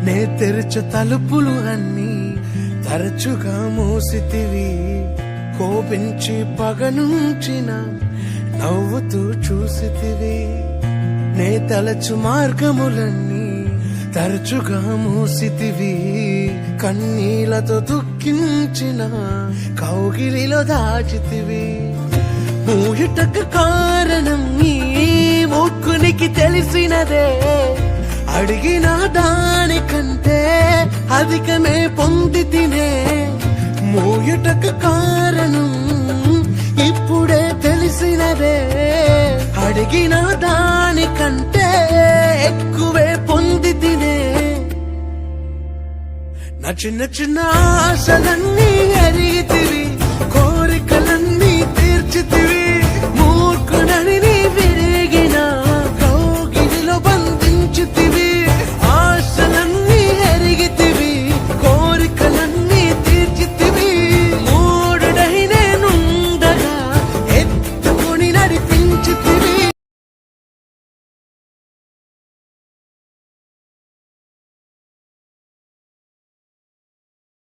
నే తెరచు తలుపులు అన్నీ తరచుగా మూసితివి. కోపించి పగనుంచిన నవ్వుతూ చూసితివి. నే తలచు మార్గములన్నీ తరచుగా మూసితివి. కన్నీళ్లతో దుఃఖించిన కౌగిలిలో దాచితివి. మూయుటకు కారణం నీ ముక్కునికి తెలిసినదే. అడిగిన దానికంటే అధికమే పొంది తినే. మూయుటకు కారణం ఇప్పుడే తెలిసినదే. అడిగిన దానికంటే ఎక్కువే పొంది తినే. నా చిన్న చిన్న ఆశలన్నీ అరిగితివి, కోరికలన్నీ తీర్చితివి.